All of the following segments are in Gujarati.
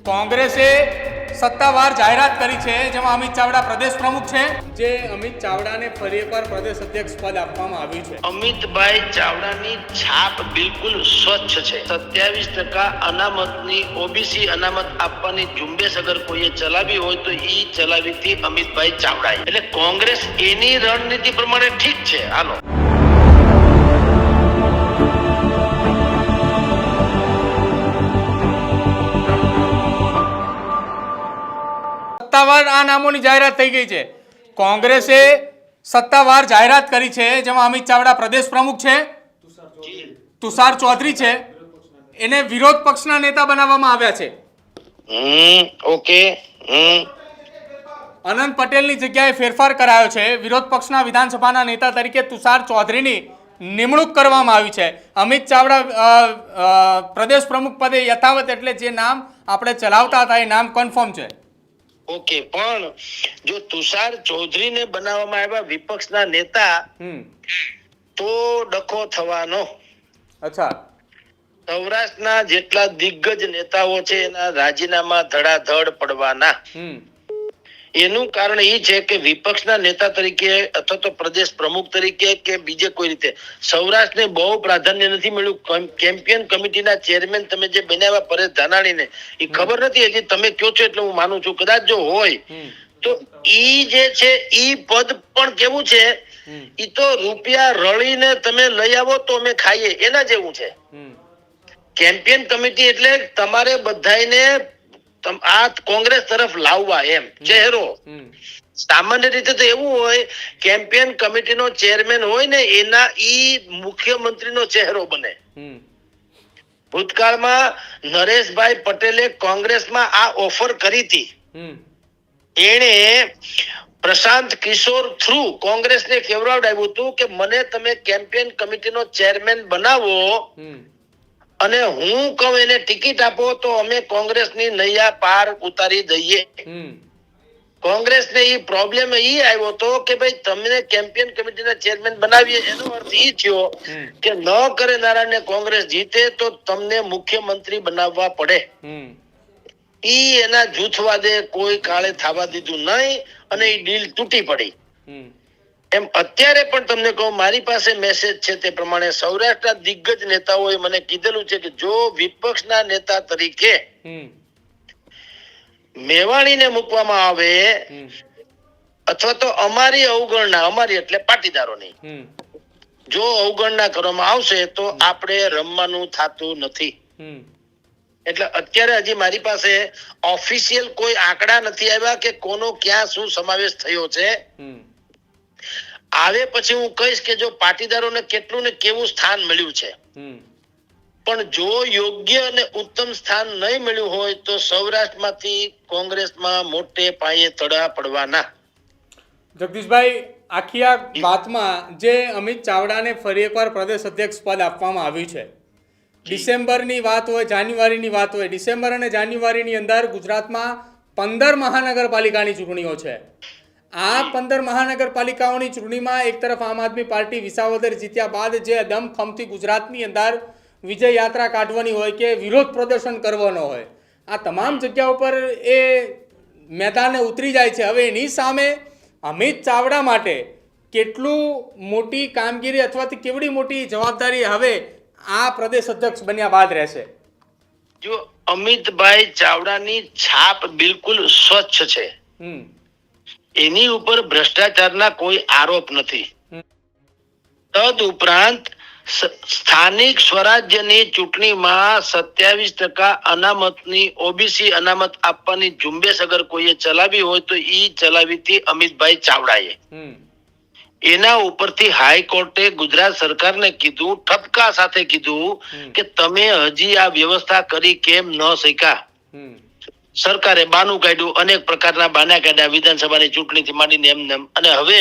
કોંગ્રેસે સત્તાવાર જાહેરાત કરી છે જેમાં અમિત ચાવડા પ્રદેશ પ્રમુખ છે, જે અમિત ચાવડાને ફરી એકવાર પ્રદેશ અધ્યક્ષ પદ આપવામાં આવ્યું છે. અમિતભાઈ ચાવડાની છાપ બિલકુલ સ્વચ્છ છે. 27% અનામતની ઓબીસી અનામત આપવાની ઝુંબેશ અગર કોઈએ ચલાવી હોય તો ઈ ચલાવી હતી અમિતભાઈ ચાવડાએ. એટલે કોંગ્રેસ એની રણનીતિ પ્રમાણે ઠીક છે. હાલો, સત્તાવાર આ નામોની જાહેરાત થઈ ગઈ છે. કોંગ્રેસે સત્તાવાર જાહેરાત કરી છે જેમાં અમિત ચાવડા પ્રદેશ પ્રમુખ છે, તુષાર ચૌધરી છે, એને વિરોધ પક્ષના નેતા બનાવવામાં આવ્યા છે. ઓકે. અનંત પટેલની જગ્યાએ ફેરફાર કરાયો છે. વિરોધ પક્ષના વિધાનસભાના નેતા તરીકે તુષાર ચૌધરીની નિમણૂક કરવામાં આવી છે. અમિત ચાવડા પ્રદેશ પ્રમુખ પદે યથાવત, એટલે જે નામ આપણે ચલાવતા હતા એ નામ કન્ફર્મ છે. ઓકે, પણ જો તુષાર ચૌધરીને બનાવવામાં આવ્યા વિપક્ષના નેતા તો ડખો થવાનો. અચ્છા, સૌરાષ્ટ્રના જેટલા દિગ્ગજ નેતાઓ છે એના રાજીનામા ધડાધડ પડવાના. એનું કારણ એ છે કે વિપક્ષના નેતા તરીકે અથવા તો પ્રદેશ પ્રમુખ તરીકે કે બીજે કોઈ રીતે સૌરાષ્ટ્રને બહુ પ્રાધાન્ય નથી મળ્યું. કેમ્પિયન કમિટીના ચેરમેન તમે જે બનાવ્યા પરેશ ધાનાણીને, એ ખબર નથી હજી તમે કયો છો એટલે હું માનું છું. કદાચ જો હોય તો ઈ જે છે ઈ પદ પણ કેવું છે, ઈ તો રૂપિયા રળીને તમે લઈ આવો તો અમે ખાઈએ એના જેવું છે. કેમ્પિયન કમિટી એટલે તમારે બધાને આ કોંગ્રેસ તરફ લાવવા એમ ચહેરો. સામાન્ય રીતે તો એવું હોય, કેમ્પિયન કમિટીનો ચેરમેન હોય ને એના ઈ મુખ્યમંત્રીનો ચહેરો બને. ભૂતકાળમાં નરેશભાઈ પટેલે કોંગ્રેસમાં આ ઓફર કરી હતી. એણે પ્રશાંત કિશોર થ્રુ કોંગ્રેસને કેવડાવ્યું હતું કે મને તમે કેમ્પિયન કમિટીનો ચેરમેન બનાવો અને હું કહું એને ટિકિટ આપો તો અમે કોંગ્રેસની નૈયા પાર ઉતારી દઈએ. કોંગ્રેસને ઈ પ્રોબ્લેમ ઈ આવ્યો હતો કે ભાઈ તમને કેમ્પિયન કમિટીના ચેરમેન બનાવીએ, એનો અર્થ ઈ થયો કે ન કરે નારાયણને કોંગ્રેસ જીતે તો તમને મુખ્યમંત્રી બનાવવા પડે. ઈ એના જૂથવાદે કોઈ કાળે થવા દીધું નહીં અને ઈ ડીલ તૂટી પડી. એમ અત્યારે પણ તમને કહું, મારી પાસે મેસેજ છે તે પ્રમાણે સૌરાષ્ટ્રના દિગ્ગજ નેતાઓએ મને કીધેલું છે કે જો વિપક્ષના નેતા તરીકે મેવાણીને મૂકવામાં આવે અથવા તો અમારી અવગણના, અમારી એટલે પાટીદારોની જો અવગણના કરવામાં આવશે તો આપણે રમવાનું થતું નથી. એટલે અત્યારે હજી મારી પાસે ઓફિશિયલ કોઈ આંકડા નથી આવ્યા કે કોનો ક્યાં શું સમાવેશ થયો છે. આવે પછી હું કહીશ કે જો પાટીદારોને કેટલું ને કેવું સ્થાન મળ્યું છે. પણ જો યોગ્ય અને ઉત્તમ સ્થાન નહીં મળ્યું હોય તો સૌરાષ્ટ્રમાંથી કોંગ્રેસમાં મોટે પાયે તડા પડવાના. જગદીશભાઈ, આખી આ વાતમાં જે અમિત ચાવડાને ફરી એકવાર પ્રદેશ અધ્યક્ષ પદ આપવામાં આવ્યું છે, ડિસેમ્બરની વાત હોય, જાન્યુઆરીની વાત હોય, ડિસેમ્બર અને જાન્યુઆરીની અંદર ગુજરાતમાં 15 મહાનગરપાલિકાની ચૂંટણીઓ છે. આ 15 મહાનગરપાલિકાઓની ચૂંટણીમાં એક તરફ આમ આદમી પાર્ટી વિસાવદર જીત્યા બાદ જે દમખમથી ગુજરાતની અંદર વિજય યાત્રા કાઢવાની હોય કે વિરોધ પ્રદર્શન કરવાનો હોય, આ તમામ જગ્યા ઉપર એ મેદાને ઉતરી જાય છે. હવે એની સામે અમિત ચાવડા માટે કેટલું મોટી કામગીરી અથવા તો કેવડી મોટી જવાબદારી હવે આ પ્રદેશ અધ્યક્ષ બન્યા બાદ રહેશે? જો અમિતભાઈ ચાવડાની છાપ બિલકુલ સ્વચ્છ છે. એની ઉપર ભ્રષ્ટાચારના કોઈ આરોપ નથી. તદ ઉપરાંત સ્થાનિક સ્વરાજ્યની ચૂંટણીમાં 27% અનામતની ઓબીસી અનામત આપવાની ઝુંબેશ અગર કોઈએ ચલાવી હોય તો ઈ ચલાવી હતી અમિતભાઈ ચાવડાએ. એના ઉપરથી હાઈકોર્ટે ગુજરાત સરકારને કીધું, ઠપકા સાથે કીધું કે તમે હજી આ વ્યવસ્થા કરી કેમ ન શક્યા. સરકારે બાનું કાઢ્યું, અનેક પ્રકારના બાના કાઢ્યા વિધાનસભાની ચૂંટણીથી માંડીને એમને, અને હવે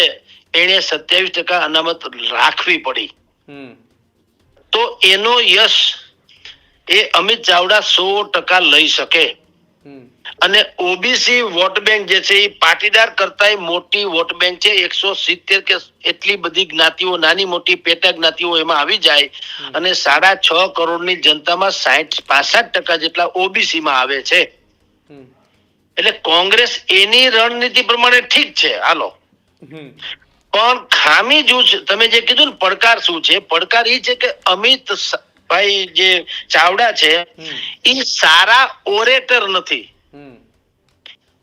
એને 27% અનામત રાખવી પડી. તો એનો યશ એ અમિત ચાવડા 100% લઈ શકે. અને ઓબીસી વોટ બેંક જે છે એ પાટીદાર કરતા મોટી વોટ બેંક છે. 170 કે એટલી બધી જ્ઞાતિઓ, નાની મોટી પેટા જ્ઞાતિઓ એમાં આવી જાય અને 6.5 કરોડની જનતામાં 65% જેટલા ઓબીસી માં આવે છે. એટલે કોંગ્રેસ એની રણનીતિ પ્રમાણે ઠીક છે, હાલો. પણ ખામી જો તમે જે કીધું ને પડકાર શું છે, પડકાર એ છે કે અમિત ભાઈ જે ચાવડા છે એ સારા ઓરેટર નથી.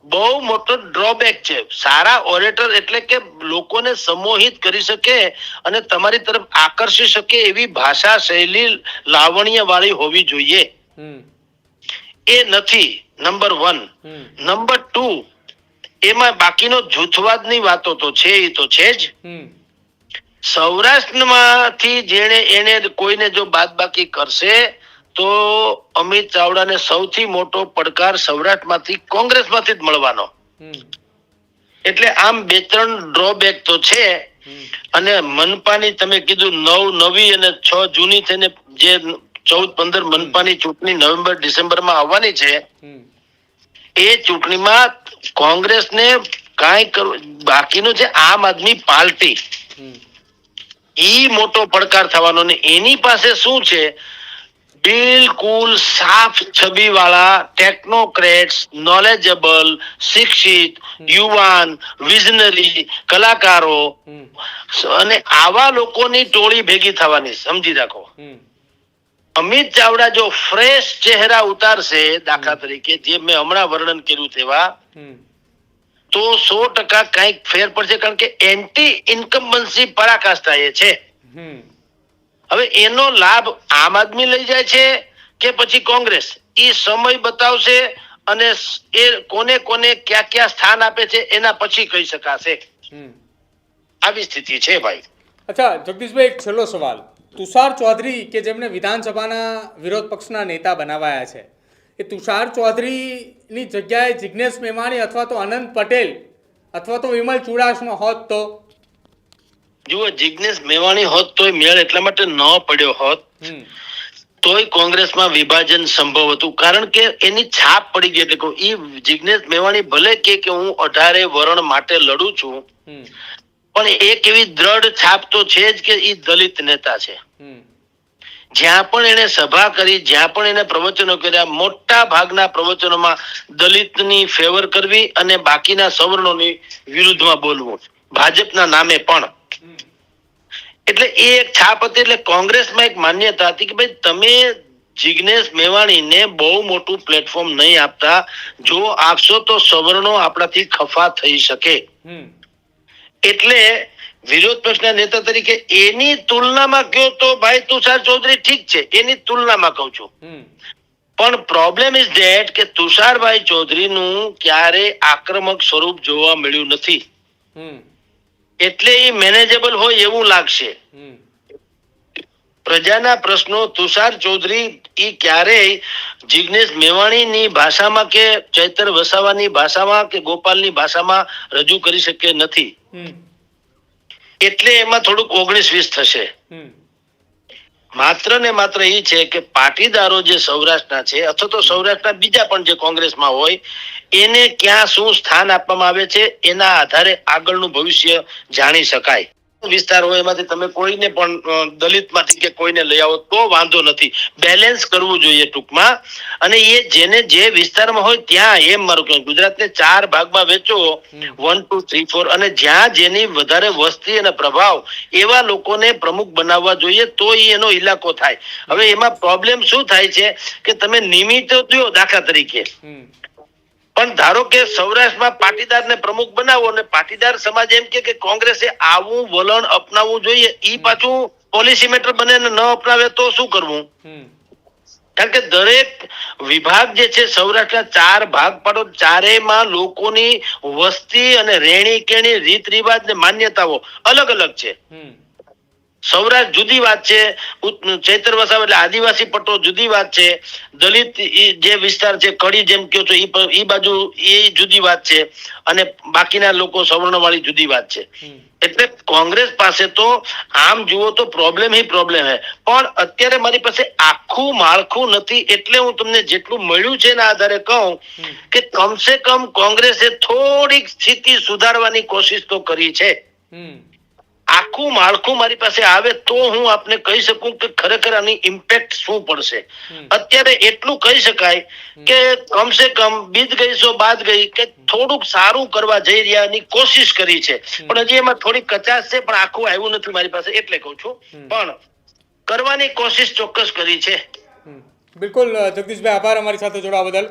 બહુ મોટો ડ્રોબેક છે. સારા ઓરેટર એટલે કે લોકોને સંમોહિત કરી શકે અને તમારી તરફ આકર્ષી શકે એવી ભાષા શૈલી લાવણ્ય વાળી હોવી જોઈએ. એ નથી, નંબર 1. નંબર 2, એમાં બાકીનો જૂથવાદની વાતો તો છે, એ તો છે જ. સૌરાષ્ટ્રમાંથી જેને એને કોઈને જો બાદબાકી કરશે તો અમિત ચાવડાને સૌથી મોટો પડકાર સૌરાષ્ટ્રમાંથી કોંગ્રેસમાંથી જ મળવાનો. એટલે આમ 2-3 ડ્રોબેક તો છે. અને મનપાની તમે કીધું 9 નવી અને 6 જૂની થઈને જે 14-15 મનપાની ચૂંટણી નવેમ્બર ડિસેમ્બરમાં આવવાની છે, એ ચૂંટણીમાં કોંગ્રેસને બાકીનું છે આમ આદમી પાર્ટી, ઈ મોટો પડકાર થવાનો. ને એની પાસે શું છે, બિલકુલ સાફ છબી વાળા ટેકનોક્રેટ્સ, નોલેજેબલ, શિક્ષિત, યુવાન, વિઝનરી કલાકારો અને આવા લોકોની ટોળી ભેગી થવાની, સમજી રાખો. અમિત ચાવડા જો ફ્રેશ ચહેરા ઉતારશે, દાખલા તરીકે જે મેં હમણાં વર્ણન કર્યું તેવા, તો 100% કઈક ફેર પડશે. કારણ કે એન્ટી ઇન્કમ્બન્સી પરાકાષ્ઠા એ છે. હવે એનો લાભ આમ આદમી લઈ જાય છે કે પછી કોંગ્રેસ, એ સમય બતાવશે. અને એ કોને કોને ક્યાં ક્યાં સ્થાન આપે છે એના પછી કહી શકાશે. આવી સ્થિતિ છે ભાઈ. અચ્છા જગદીશભાઈ, એક છેલ્લો સવાલ. તુષાર ચૌધરી કે જેમને વિધાનસભાના વિરોધ પક્ષના નેતા બનાવાયા છે, એ તુષાર ચૌધરીની જગ્યાએ જિજ્ઞેશ મેવાણી અથવા તો અનંત પટેલ અથવા તો વિમલ ચુડાસમા હોત તો? જુઓ, જિજ્ઞેશ મેવાણી હોત તોય મેળ એટલા માટે ન પડ્યો હોત, તોય કોંગ્રેસમાં વિભાજન સંભવ હતું. કારણ કે એની છાપ પડી ગઈ. એટલે એ જિજ્ઞેશ મેવાણી ભલે કે હું 18 વરણ માટે લડું છું, પણ એક એવી દ્રઢ છાપ તો છે જ કે એ દલિત નેતા છે. જ્યાં પણ એને સભા કરી, જ્યાં પણ એને પ્રવચનો કર્યા, મોટા ભાગના પ્રવચનોમાં દલિતની ફેવર કરવી અને બાકીના સવર્ણોની વિરુદ્ધમાં બોલવું, ભાજપના નામે પણ. એટલે એ એક છાપ હતી. એટલે કોંગ્રેસમાં એક માન્યતા હતી કે ભાઈ તમે જિજ્ઞેશ મેવાણીને બહુ મોટું પ્લેટફોર્મ નહીં આપતા, જો આપશો તો સવર્ણો આપણાથી ખફા થઈ શકે. એટલે વિરોધ પક્ષના નેતા તરીકે એની તુલનામાં કહો તો ભાઈ તુષાર ચૌધરી ઠીક છે, એની તુલનામાં કહું છું. પણ પ્રોબ્લેમ ઇઝ ધેટ કે તુષારભાઈ ચૌધરીનું ક્યારે આક્રમક સ્વરૂપ જોવા મળ્યું નથી. એટલે એ મેનેજેબલ હોય એવું લાગશે. પ્રજાના પ્રશ્નો તુષાર ચૌધરી એ ક્યારેય જિજ્ઞેશ મેવાણીની ભાષામાં કે ચૈતર વસાવાની ભાષામાં કે ગોપાલની ભાષામાં રજૂ કરી શકે નથી. એટલે એમાં થોડુંક 19-20 થશે. માત્ર ને માત્ર એ છે કે પાટીદારો જે સૌરાષ્ટ્રના છે અથવા તો સૌરાષ્ટ્રના બીજા પણ જે કોંગ્રેસમાં હોય, એને ક્યાં શું સ્થાન આપવામાં આવે છે એના આધારે આગળનું ભવિષ્ય જાણી શકાય. વિસ્તાર હોય એમાંથી તમે કોઈને પણ દલિતમાંથી કે કોઈને લઈ આવો તો વાંધો નથી. બેલેન્સ કરવું જોઈએ ટૂંકમાં. અને એ જેને જે વિસ્તારમાં હોય ત્યાં, એમ મારું કહેવું, ગુજરાતને 4 ભાગમાં વેચો, 1, 2, 3, 4, અને જ્યાં જેની વધારે વસ્તી અને પ્રભાવ એવા લોકોને પ્રમુખ બનાવવા જોઈએ, તો એનો ઇલાકો થાય. હવે એમાં પ્રોબ્લેમ શું થાય છે કે તમે નિમિત્ત દો, દાખલા તરીકે, પણ ધારો કે સૌરાષ્ટ્રમાં પાટીદારને પ્રમુખ બનાવો અને પાટીદાર સમાજ એમ કે કોંગ્રેસે આવું વલણ અપનાવવું જોઈએ, ઈ પાછું પોલિસી મેટર બને ને ન અપનાવે તો શું કરવું? કારણ કે દરેક વિભાગ જે છે સૌરાષ્ટ્રના 4 ભાગ પાડો, ચારેયમાં લોકોની વસ્તી અને રહેણી કેણી, રીત રિવાજ ને માન્યતાઓ અલગ અલગ છે. સૌરાષ્ટ્ર જુદી વાત છે, ચૈતર વસાવા એટલે આદિવાસી પટ્ટો જુદી વાત છે, દલિત જે વિસ્તાર છે કડી જેમ કહો છો એ બાજુ એ જુદી વાત છે, અને બાકીના લોકો સવર્ણ વાળી જુદી વાત છે. એટલે કોંગ્રેસ પાસે તો આમ જુઓ તો પ્રોબ્લેમ હે. પણ અત્યારે મારી પાસે આખું માળખું નથી. એટલે હું તમને જેટલું મળ્યું છે એના આધારે કહું કે કમસે કમ કોંગ્રેસે થોડીક સ્થિતિ સુધારવાની કોશિશ તો કરી છે. આખું માળખું મારી પાસે આવે તો હું આપને કહી શકું કે ખરેખર આની ઇમ્પેક્ટ શું પડશે. અત્યારે એટલું કહી શકાય કે કમસે કમ બીજ ગઈ સો બાદ ગઈ કે થોડુંક સારું કરવા જઈ રહ્યાની કોશિશ કરી છે, પણ હજી એમાં થોડી કચાશ છે, પણ આખું આવ્યું નથી મારી પાસે એટલે કહું છું, પણ કરવાની કોશિશ ચોક્કસ કરી છે. બિલકુલ જગદીશભાઈ, આભાર અમારી સાથે જોડાવા બદલ.